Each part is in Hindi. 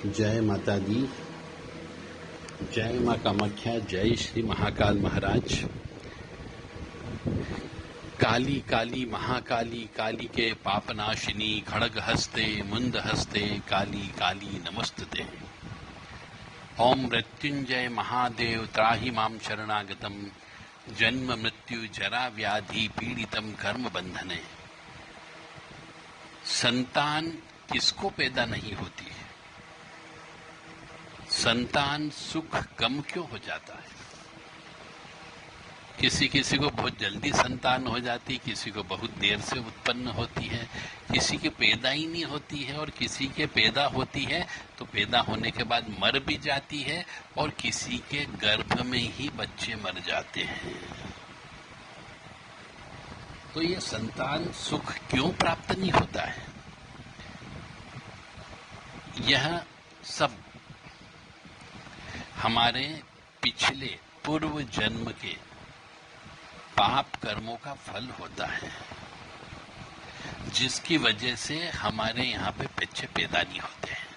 जय माता दी, जय माँ कामाख्या, जय श्री महाकाल महाराज। काली काली महाकाली, काली के पापनाशिनी, खड़ग हस्ते मुंद हस्ते, काली काली नमस्तते। ओम मृत्युंजय महादेव त्राहि मां शरणागतम, जन्म मृत्यु जरा व्याधि पीड़ितम कर्म बंधने। संतान किसको पैदा नहीं होती है? संतान सुख कम क्यों हो जाता है? किसी किसी को बहुत जल्दी संतान हो जाती, किसी को बहुत देर से उत्पन्न होती है, किसी के पैदा ही नहीं होती है, और किसी के पैदा होती है तो पैदा होने के बाद मर भी जाती है, और किसी के गर्भ में ही बच्चे मर जाते हैं। तो ये संतान सुख क्यों प्राप्त नहीं होता है? यह सब हमारे पिछले पूर्व जन्म के पाप कर्मों का फल होता है, जिसकी वजह से हमारे यहाँ पे बच्चे पैदा नहीं होते हैं।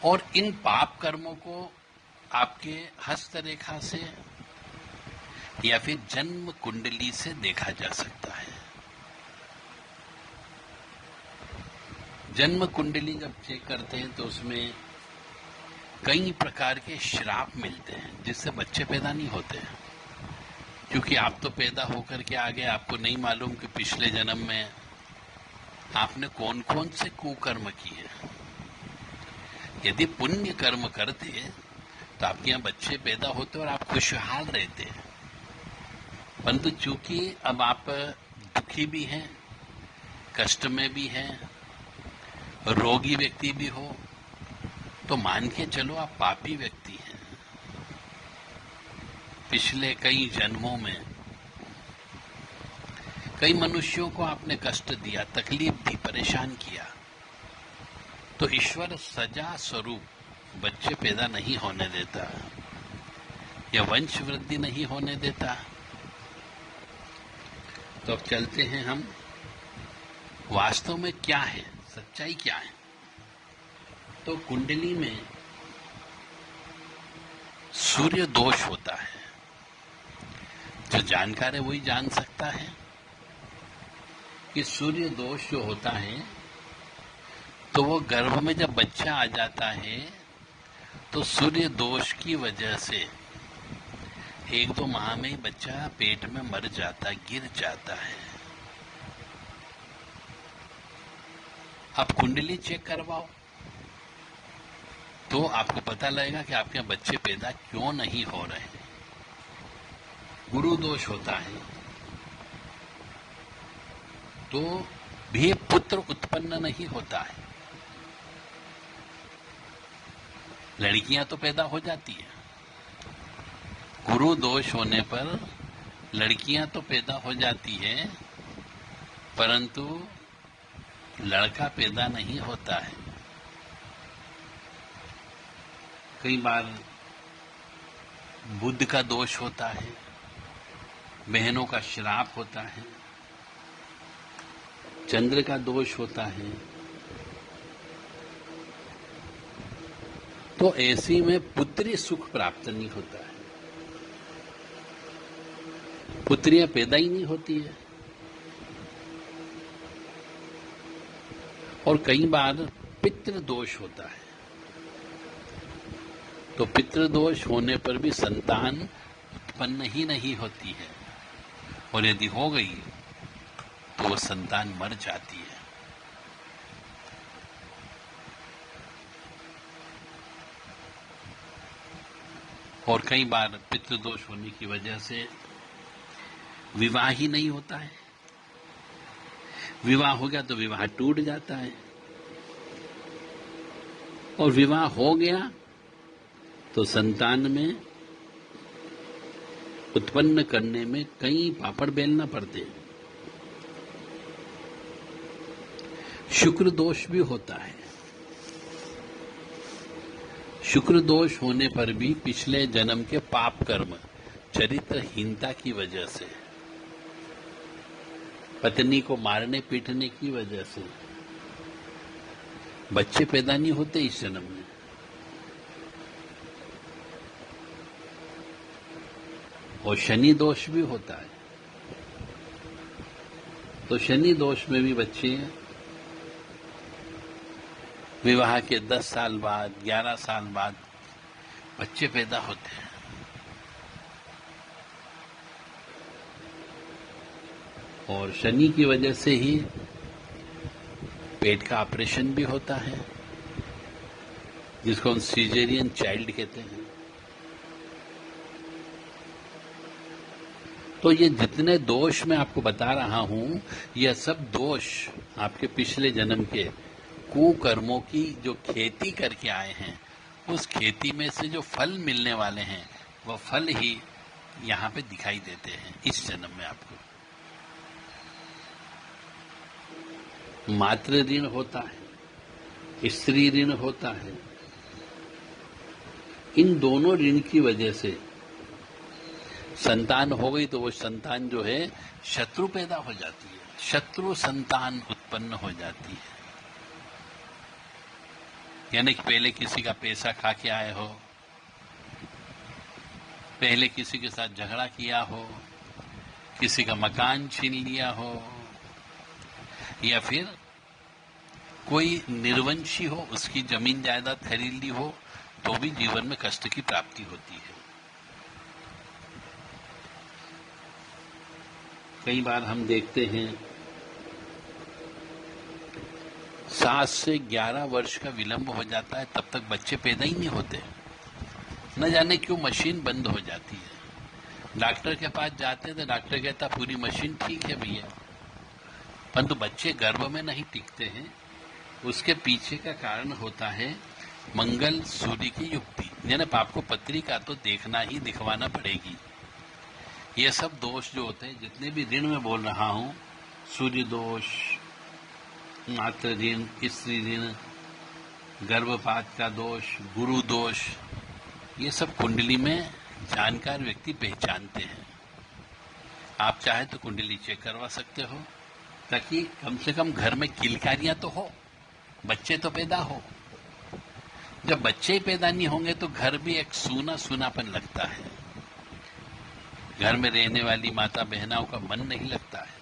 और इन पाप कर्मों को आपके हस्तरेखा से या फिर जन्म कुंडली से देखा जा सकता है। जन्म कुंडली जब चेक करते हैं तो उसमें कई प्रकार के श्राप मिलते हैं, जिससे बच्चे पैदा नहीं होते हैं। क्योंकि आप तो पैदा होकर के आ गए, आपको नहीं मालूम कि पिछले जन्म में आपने कौन कौन से कुकर्म किए। यदि पुण्य कर्म करते तो आपके यहाँ बच्चे पैदा होते और आप खुशहाल रहते। परंतु चूंकि अब आप दुखी भी हैं, कष्ट में भी हैं, रोगी व्यक्ति भी हो, तो मान के चलो आप पापी व्यक्ति हैं। पिछले कई जन्मों में कई मनुष्यों को आपने कष्ट दिया, तकलीफ दी, परेशान किया, तो ईश्वर सजा स्वरूप बच्चे पैदा नहीं होने देता या वंश वृद्धि नहीं होने देता। तो अब चलते हैं हम, वास्तव में क्या है, सच्चाई क्या है। तो कुंडली में सूर्य दोष होता है। जो जानकार है वही जान सकता है कि सूर्य दोष जो होता है, तो वो गर्भ में जब बच्चा आ जाता है तो सूर्य दोष की वजह से 1-2 माह में ही बच्चा पेट में मर जाता, गिर जाता है। आप कुंडली चेक करवाओ तो आपको पता लगेगा कि आपके बच्चे पैदा क्यों नहीं हो रहे हैं। गुरु दोष होता है तो भी पुत्र उत्पन्न नहीं होता है। लड़कियां तो पैदा हो जाती है, गुरु दोष होने पर लड़कियां तो पैदा हो जाती है, परंतु लड़का पैदा नहीं होता है। कई बार बुध का दोष होता है, बहनों का श्राप होता है, चंद्र का दोष होता है। तो ऐसी में पुत्री सुख प्राप्त नहीं होता है, पुत्रियां पैदा ही नहीं होती है। और कई बार पितृ दोष होता है, तो पितृदोष होने पर भी संतान उत्पन्न ही नहीं होती है, और यदि हो गई तो वो संतान मर जाती है। और कई बार पितृदोष होने की वजह से विवाह ही नहीं होता है, विवाह हो गया तो विवाह टूट जाता है, और विवाह हो गया तो संतान में उत्पन्न करने में कई पापड़ बेलना पड़ते हैं। शुक्र दोष भी होता है, शुक्र दोष होने पर भी पिछले जन्म के पाप कर्म, चरित्रहीनता की वजह से, पत्नी को मारने पीटने की वजह से, बच्चे पैदा नहीं होते इस जन्म में। और शनि दोष भी होता है, तो शनि दोष में भी बच्चे विवाह के 10 साल बाद 11 साल बाद बच्चे पैदा होते हैं। और शनि की वजह से ही पेट का ऑपरेशन भी होता है, जिसको हम सीजेरियन चाइल्ड कहते हैं। तो ये जितने दोष मैं आपको बता रहा हूं, यह सब दोष आपके पिछले जन्म के कुकर्मों की जो खेती करके आए हैं, उस खेती में से जो फल मिलने वाले हैं, वह फल ही यहां पे दिखाई देते हैं इस जन्म में आपको। मातृ ऋण होता है, स्त्री ऋण होता है। इन दोनों ऋण की वजह से संतान हो गई तो वो संतान जो है शत्रु पैदा हो जाती है, शत्रु संतान उत्पन्न हो जाती है। यानी कि पहले किसी का पैसा खा के आए हो, पहले किसी के साथ झगड़ा किया हो, किसी का मकान छीन लिया हो, या फिर कोई निर्वंशी हो, उसकी जमीन जायदाद खरीद ली हो, तो भी जीवन में कष्ट की प्राप्ति होती है। कई बार हम देखते हैं 7 से 11 वर्ष का विलंब हो जाता है, तब तक बच्चे पैदा ही नहीं होते। न जाने क्यों मशीन बंद हो जाती है। डॉक्टर के पास जाते हैं तो डॉक्टर कहता पूरी मशीन ठीक है भैया, परंतु बच्चे गर्भ में नहीं टिकते हैं। उसके पीछे का कारण होता है मंगल सूर्य की युक्ति। यानी आपको पत्रिका तो देखना ही दिखवाना पड़ेगी। ये सब दोष जो होते हैं, जितने भी ऋण में बोल रहा हूं, सूर्य दोष, मातृ ऋण, स्त्री ऋण, गर्भपात का दोष, गुरु दोष, ये सब कुंडली में जानकार व्यक्ति पहचानते हैं। आप चाहे तो कुंडली चेक करवा सकते हो, ताकि कम से कम घर में किलकारियां तो हो, बच्चे तो पैदा हो। जब बच्चे ही पैदा नहीं होंगे तो घर भी एक सूना सूनापन लगता है। घर में रहने वाली माता बहनाओं का मन नहीं लगता है।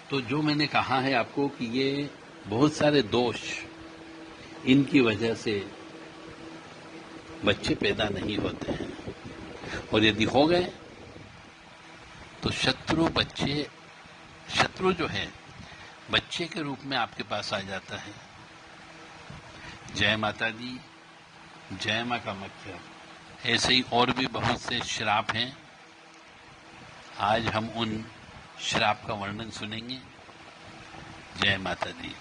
तो जो मैंने कहा है आपको कि ये बहुत सारे दोष, इनकी वजह से बच्चे पैदा नहीं होते हैं। और यदि हो गए तो शत्रु जो है बच्चे के रूप में आपके पास आ जाता है। जय माता दी, जय मां कामाख्या। ऐसे ही और भी बहुत से श्राप हैं। आज हम उन श्राप का वर्णन सुनेंगे। जय माता दी।